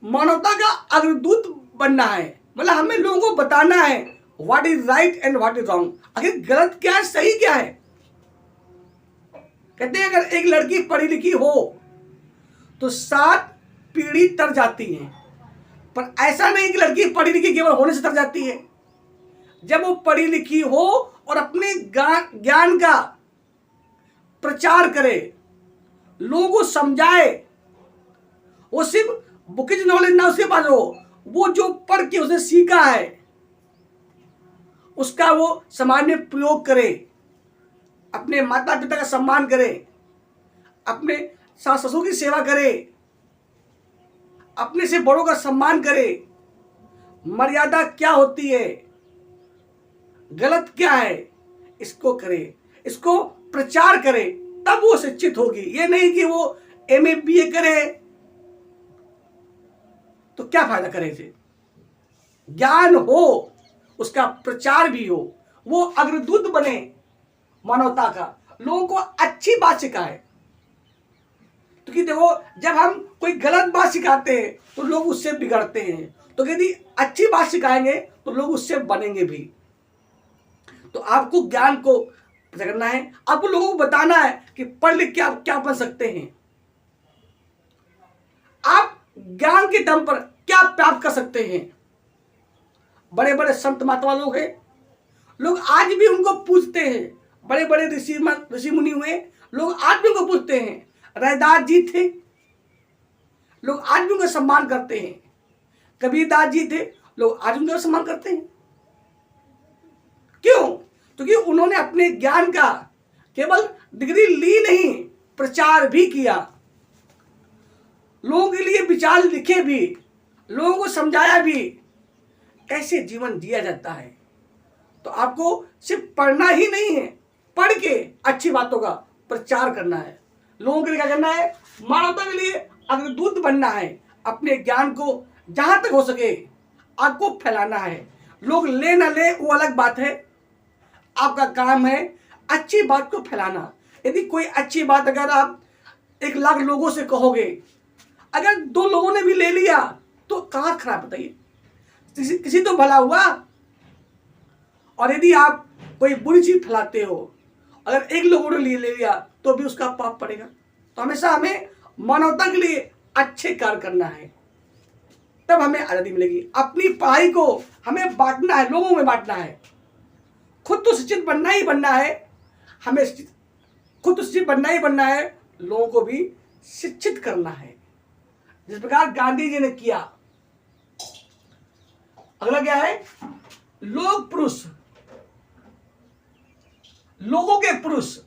मानवता का अग्रदूत बनना है। मतलब हमें लोगों को बताना है what is right and what is wrong, आखिर गलत क्या है, सही क्या है। कहते हैं अगर एक लड़की पढ़ी लिखी हो तो 7 पीढ़ी तर जाती है, पर ऐसा नहीं कि लड़की पढ़ी लिखी केवल होने से तर जाती है। जब वो पढ़ी लिखी हो और अपने ज्ञान का प्रचार करे, लोगों को समझाए, वो सिर्फ बुकिश नॉलेज ना उसके पास हो, वो जो पढ़ के उसने सीखा है उसका वो समाज में प्रयोग करे, अपने माता पिता का सम्मान करे, अपने सास ससुर की सेवा करे, अपने से बड़ों का सम्मान करे, मर्यादा क्या होती है, गलत क्या है, इसको करे, इसको प्रचार करे, तब वो शिक्षित होगी। ये नहीं कि वो MA BA करे तो क्या फायदा करे इसे। ज्ञान हो, उसका प्रचार भी हो, वो अग्रदूत बने मानवता का, लोगों को अच्छी बात सिखाए। क्योंकि देखो, जब हम कोई गलत बात सिखाते हैं तो लोग उससे बिगड़ते हैं, तो यदि अच्छी बात सिखाएंगे तो लोग उससे बनेंगे भी। तो आपको ज्ञान को करना है, आपको लोगों को बताना है कि पढ़ लिख के आप क्या बन सकते हैं, आप ज्ञान के दम पर क्या प्राप्त कर सकते हैं। बड़े बड़े संत महात्मा लोग हैं, लोग आज भी उनको पूछते हैं। बड़े बड़े ऋषि मुनि हुए, लोग आज भी उनको पूछते हैं। रैदास जी थे, लोग आज भी उनका सम्मान करते हैं। कबीरदास जी थे, लोग आज उनका सम्मान करते हैं। क्यों? क्योंकि उन्होंने अपने ज्ञान का केवल डिग्री ली नहीं, प्रचार भी किया, लोगों के लिए विचार लिखे भी, लोगों को समझाया भी कैसे जीवन जिया जाता है। तो आपको सिर्फ पढ़ना ही नहीं है, पढ़ के अच्छी बातों का प्रचार करना है, लोगों के लिए क्या करना है, मानवता के लिए अग्रदूत बनना है। अपने ज्ञान को जहां तक हो सके आपको फैलाना है। लोग ले ना ले वो अलग बात है, आपका काम है अच्छी बात को फैलाना। यदि कोई अच्छी बात अगर आप 1 लाख लोगों से कहोगे, अगर 2 लोगों ने भी ले लिया तो कहाँ खराब, बताइए, किसी तो भला हुआ। और यदि आप कोई बुरी चीज फैलाते हो, अगर 1 लोगों ने ले लिया तो भी उसका पाप पड़ेगा। तो हमेशा हमें मानवता के लिए अच्छे कार्य करना है, तब हमें आजादी मिलेगी। अपनी पढ़ाई को हमें बांटना है, लोगों में बांटना है। खुद तो शिक्षित बनना ही बनना है, हमें खुद तो शिक्षित बनना ही बनना है, लोगों को भी शिक्षित करना है, जिस प्रकार गांधी जी ने किया। अगला क्या है? लोक पुरुष। लोगों के पुरुष,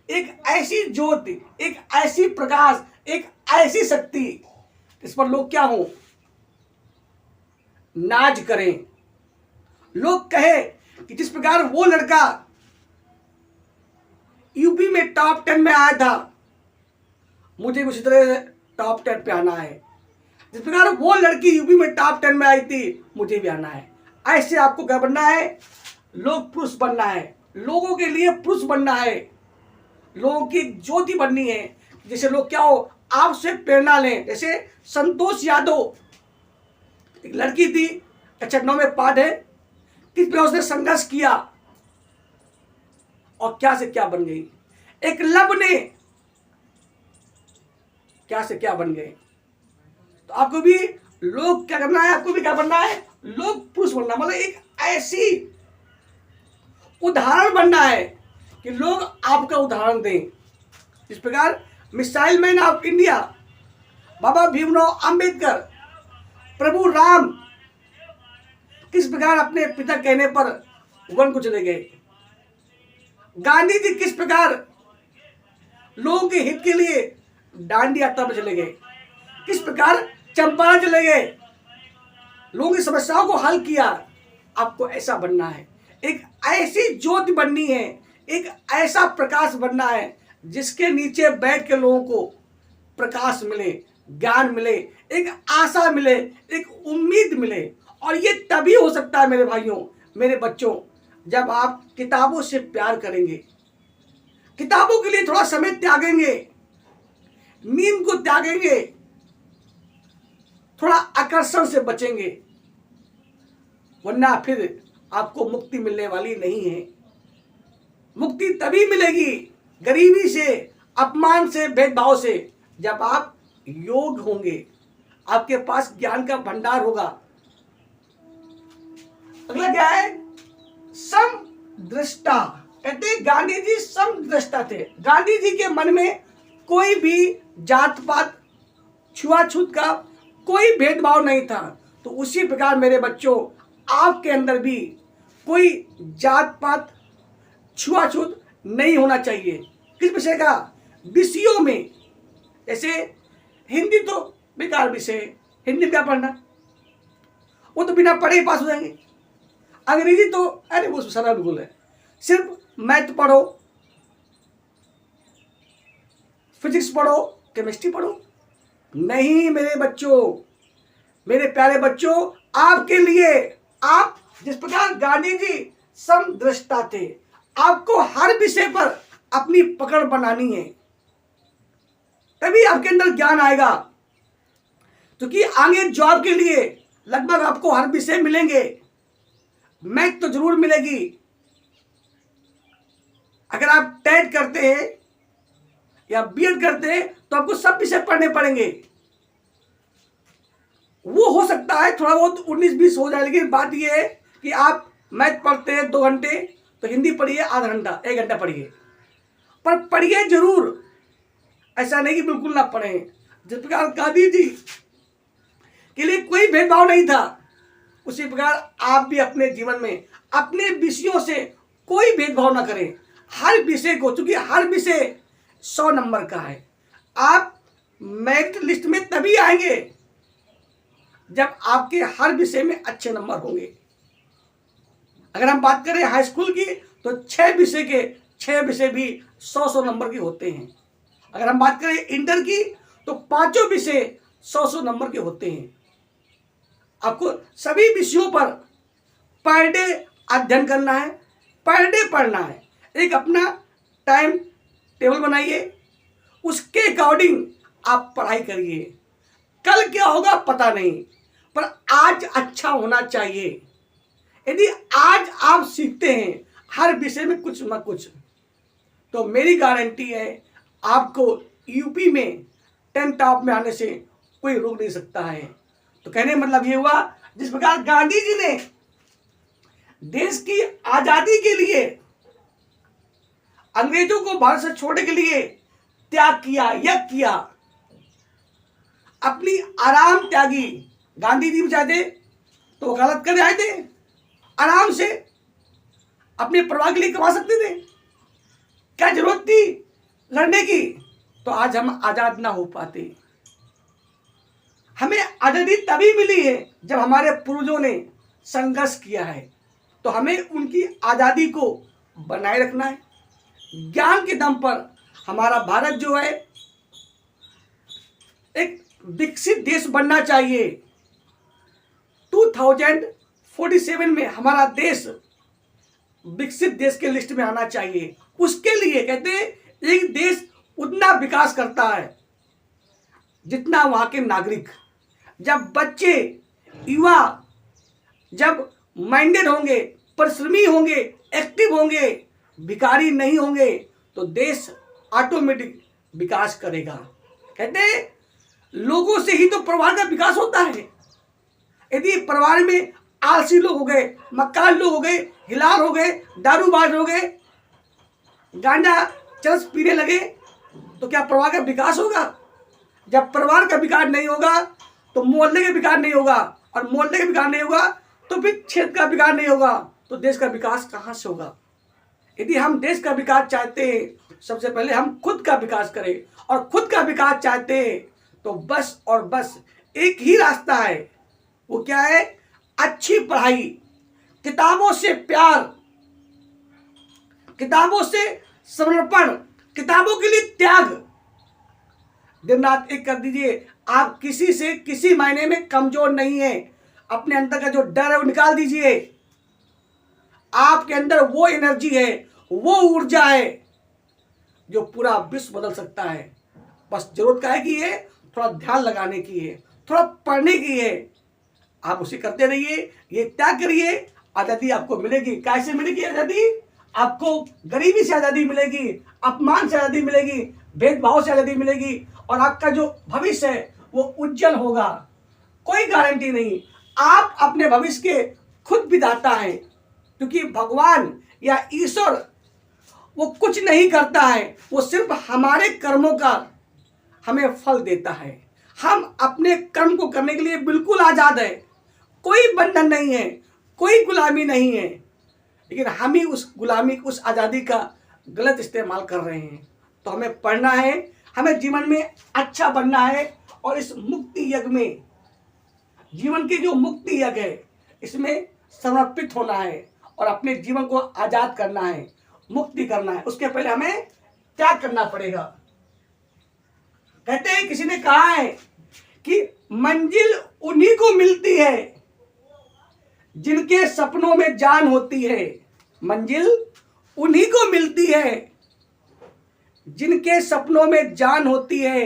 एक ऐसी ज्योति, एक ऐसी प्रकाश, एक ऐसी शक्ति इस पर लोग क्या हो, नाज करें। लोग कहे कि जिस प्रकार वो लड़का यूपी में टॉप 10 में आया था, मुझे भी उसी तरह टॉप 10 पे आना है। जिस प्रकार वो लड़की यूपी में टॉप 10 में आई थी, मुझे भी आना है। ऐसे आपको क्या बनना है? लोक पुरुष बनना है, लोगों के लिए पुरुष बनना है, लोगों की ज्योति बननी है। जैसे लोग क्या हो, आपसे प्रेरणा लें। जैसे संतोष यादव, एक लड़की थी, कक्षा 9 में पाठ है, किस प्रकार उसने संघर्ष किया और क्या से क्या बन गई। एक लब ने क्या से क्या बन गए। तो आपको भी लोग क्या करना है, आपको भी क्या बनना है? लोग पुरुष बनना, मतलब एक ऐसी उदाहरण बनना है कि लोग आपका उदाहरण दें। इस प्रकार मिसाइल मैन ऑफ इंडिया बाबा भीमराव अंबेडकर, प्रभु राम किस प्रकार अपने पिता कहने पर वन को चले गए। गांधी जी किस प्रकार लोगों के हित के लिए दांडी यात्रा पर चले गए, किस प्रकार चंपारण चले गए, लोगों की समस्याओं को हल किया। आपको ऐसा बनना है, एक ऐसी ज्योति बननी है, एक ऐसा प्रकाश बनना है जिसके नीचे बैठ के लोगों को प्रकाश मिले, ज्ञान मिले, एक आशा मिले, एक उम्मीद मिले। और ये तभी हो सकता है मेरे भाइयों, मेरे बच्चों, जब आप किताबों से प्यार करेंगे, किताबों के लिए थोड़ा समय त्यागेंगे, नींद को त्यागेंगे, थोड़ा आकर्षण से बचेंगे, वरना फिर आपको मुक्ति मिलने वाली नहीं है। मुक्ति तभी मिलेगी गरीबी से, अपमान से, भेदभाव से, जब आप योग होंगे, आपके पास ज्ञान का भंडार होगा। अगला क्या है? समदृष्टा। कहते गांधी जी समदृष्टा थे। गांधी जी के मन में कोई भी जात पात, छुआछूत का कोई भेदभाव नहीं था। तो उसी प्रकार मेरे बच्चों, आपके अंदर भी कोई जात पात, छुआछूत नहीं होना चाहिए। किस विषय का? विषयों में। जैसे हिंदी तो बेकार विषय है, हिंदी क्या पढ़ना, वो तो बिना पढ़े ही पास हो जाएंगे। अंग्रेजी तो अरे वो सरल बिल्कुल है, सिर्फ मैथ पढ़ो, फिजिक्स पढ़ो, केमिस्ट्री पढ़ो। नहीं मेरे बच्चों, मेरे प्यारे बच्चों, आपके लिए, आप जिस प्रकार गांधी जी समदृष्टा थे, आपको हर विषय पर अपनी पकड़ बनानी है, तभी आपके अंदर ज्ञान आएगा। क्योंकि आगे जॉब के लिए लगभग आपको हर विषय मिलेंगे, मैथ तो जरूर मिलेगी। अगर आप टेट करते हैं या बीएड करते हैं तो आपको सब विषय पढ़ने पड़ेंगे। वो हो सकता है थोड़ा बहुत 19-20 हो जाए, लेकिन बात यह है कि आप मैथ पढ़ते हैं 2 घंटे, तो हिंदी पढ़िए आधा घंटा, 1 घंटा पढ़िए, पर पढ़िए जरूर। ऐसा नहीं कि बिल्कुल ना पढ़ें। जिस प्रकार गांधी जी के लिए कोई भेदभाव नहीं था, उसी प्रकार आप भी अपने जीवन में अपने विषयों से कोई भेदभाव ना करें। हर विषय को, क्योंकि हर विषय 100 नंबर का है। आप मेरिट लिस्ट में तभी आएंगे जब आपके हर विषय में अच्छे नंबर होंगे। अगर हम बात करें हाई स्कूल की, तो 6 विषय के 6 विषय भी 100-100 नंबर के होते हैं। अगर हम बात करें इंटर की, तो 5 विषय 100-100 नंबर के होते हैं। आपको सभी विषयों पर पर डे अध्ययन करना है, पर डे पढ़ना है। एक अपना टाइम टेबल बनाइए, उसके अकॉर्डिंग आप पढ़ाई करिए। कल क्या होगा पता नहीं, पर आज अच्छा होना चाहिए। यदि आज आप सीखते हैं हर विषय में कुछ न कुछ, तो मेरी गारंटी है आपको यूपी में 10 टॉप में आने से कोई रोक नहीं सकता है। तो कहने मतलब ये हुआ, जिस प्रकार गांधी जी ने देश की आजादी के लिए, अंग्रेजों को भारत से छोड़ने के लिए त्याग किया, यज्ञ किया, अपनी आराम त्यागी। गांधी जी भी चाहते तो वकालत कर आए थे, आराम से अपने परिवार के लिए कमा सकते थे, क्या जरूरत थी लड़ने की? तो आज हम आजाद ना हो पाते। हमें आजादी तभी मिली है जब हमारे पूर्वजों ने संघर्ष किया है। तो हमें उनकी आजादी को बनाए रखना है, ज्ञान के दम पर हमारा भारत जो है एक विकसित देश बनना चाहिए। 2047 में हमारा देश विकसित देश के लिस्ट में आना चाहिए। उसके लिए कहते हैं एक देश उतना विकास करता है जितना वहां के नागरिक। जब बच्चे युवा जब माइंडेड होंगे, परिश्रमी होंगे, एक्टिव होंगे, भिखारी नहीं होंगे, तो देश ऑटोमेटिक विकास करेगा। कहते हैं लोगों से ही तो परिवार का विकास होता है। यदि परिवार में आलसी लोग हो गए, मक्कार लोग हो गए, हिलार हो गए, दारूबाज हो गए, गांजा चरस पीने लगे, तो क्या परिवार का विकास होगा? जब परिवार का विकास नहीं होगा तो मोहल्ले का विकास नहीं होगा, और मोहल्ले का विकास नहीं होगा तो फिर क्षेत्र का विकास नहीं होगा, तो देश का विकास कहाँ से होगा? यदि हम देश का विकास चाहते हैं, सबसे पहले हम खुद का विकास करें, और खुद का विकास चाहते हैं तो बस और बस एक ही रास्ता है। वो क्या है? अच्छी पढ़ाई, किताबों से प्यार, किताबों से समर्पण, किताबों के लिए त्याग। दिन रात एक कर दीजिए। आप किसी से किसी मायने में कमजोर नहीं है। अपने अंदर का जो डर है वो निकाल दीजिए। आपके अंदर वो एनर्जी है, वो ऊर्जा है जो पूरा विश्व बदल सकता है। बस जरूरत क्या है कि ये थोड़ा ध्यान लगाने की है, थोड़ा पढ़ने की है। आप उसे करते रहिए, ये त्याग करिए, आज़ादी आपको मिलेगी। कैसे मिलेगी आज़ादी? आपको गरीबी से आज़ादी मिलेगी, अपमान से आज़ादी मिलेगी, भेदभाव से आज़ादी मिलेगी, और आपका जो भविष्य है वो उज्जवल होगा। कोई गारंटी नहीं। आप अपने भविष्य के खुद विधाता हैं, क्योंकि भगवान या ईश्वर वो कुछ नहीं करता है, वो सिर्फ हमारे कर्मों का हमें फल देता है। हम अपने कर्म को करने के लिए बिल्कुल आज़ाद है, कोई बंधन नहीं है, कोई गुलामी नहीं है, लेकिन हम ही उस गुलामी, उस आज़ादी का गलत इस्तेमाल कर रहे हैं। तो हमें पढ़ना है, हमें जीवन में अच्छा बनना है, और इस मुक्ति यज्ञ में, जीवन की जो मुक्ति यज्ञ है, इसमें समर्पित होना है और अपने जीवन को आज़ाद करना है, मुक्ति करना है। उसके पहले हमें त्याग करना पड़ेगा। कहते हैं, किसी ने कहा है कि मंजिल उन्हीं को मिलती है जिनके सपनों में जान होती है। मंजिल उन्हीं को मिलती है जिनके सपनों में जान होती है।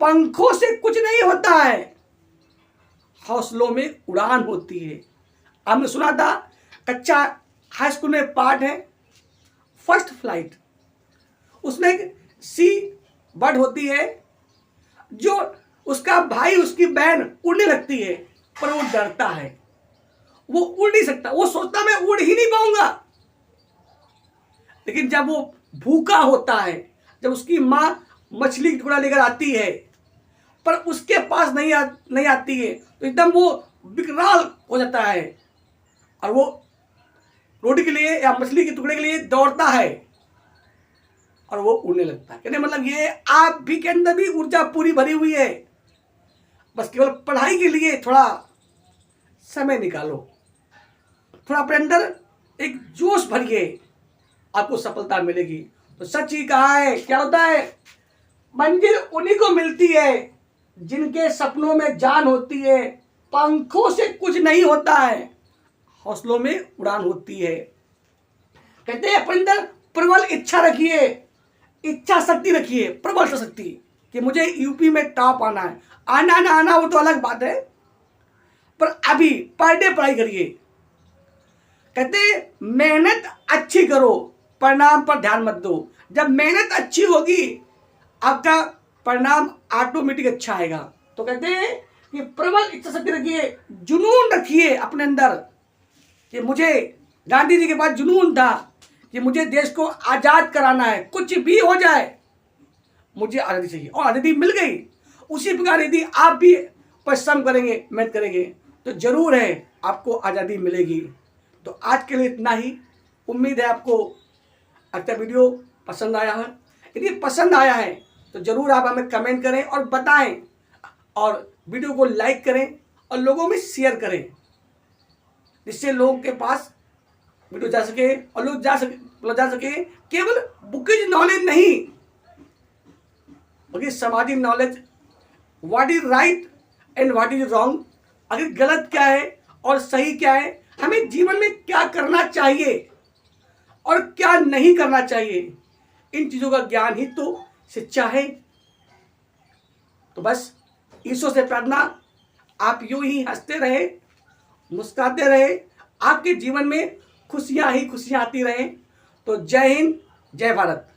पंखों से कुछ नहीं होता है, हौसलों में उड़ान होती है। हमने सुना था, कच्चा हाई स्कूल में पाठ है फर्स्ट फ्लाइट। उसमें एक सी बर्ड होती है, जो उसका भाई, उसकी बहन उड़ने लगती है, पर वो डरता है, वो उड़ नहीं सकता। वो सोचता मैं उड़ ही नहीं पाऊंगा। लेकिन जब वो भूखा होता है, जब उसकी माँ मछली का टुकड़ा लेकर आती है, पर उसके पास नहीं आती है, तो एकदम वो विकराल हो जाता है, और वो रोटी के लिए या मछली के टुकड़े के लिए दौड़ता है, और वो उड़ने लगता है। कहने मतलब ये आप भी के अंदर भी ऊर्जा पूरी भरी हुई है, बस केवल पढ़ाई के लिए थोड़ा समय निकालो, थोड़ा अपने अंदर एक जोश भरिए, आपको सफलता मिलेगी। तो सच ही कहा है, क्या होता है? मंजिल उन्हीं को मिलती है जिनके सपनों में जान होती है। पंखों से कुछ नहीं होता है, हौसलों में उड़ान होती है। कहते हैं अपने अंदर प्रबल इच्छा रखिए, इच्छा शक्ति रखिए, प्रबल शक्ति, कि मुझे यूपी में टॉप आना है। आना ना आना वो तो अलग बात है, पर अभी पर डे पढ़ाई करिए। कहते हैं मेहनत अच्छी करो, परिणाम पर ध्यान मत दो। जब मेहनत अच्छी होगी, आपका परिणाम ऑटोमेटिक अच्छा आएगा। तो कहते हैं कि प्रबल इच्छा शक्ति रखिए, जुनून रखिए अपने अंदर, कि मुझे, गांधी जी के पास जुनून था कि मुझे देश को आज़ाद कराना है, कुछ भी हो जाए मुझे आज़ादी चाहिए, और आज़ादी मिल गई। उसी प्रकार यदि आप भी परिश्रम करेंगे, मेहनत करेंगे, तो जरूर है आपको आज़ादी मिलेगी। तो आज के लिए इतना ही। उम्मीद है आपको आज का वीडियो पसंद आया है। यदि पसंद आया है तो ज़रूर आप हमें कमेंट करें और बताएं, और वीडियो को लाइक करें और लोगों में शेयर करें, जिससे लोगों के पास वीडियो जा सके और लोग बोला जा सके, केवल बुकिज नॉलेज नहीं बल्कि सामाजिक knowledge, what is right and what is wrong, अगर गलत क्या है और सही क्या है, हमें जीवन में क्या करना चाहिए और क्या नहीं करना चाहिए, इन चीजों का ज्ञान ही तो शिक्षा है। तो बस ईश्वर से प्रार्थना, आप यूं ही हंसते रहे, मुस्कुराते रहे, आपके जीवन में खुशियां ही खुशियां आती रहे। तो जय हिंद, जय भारत।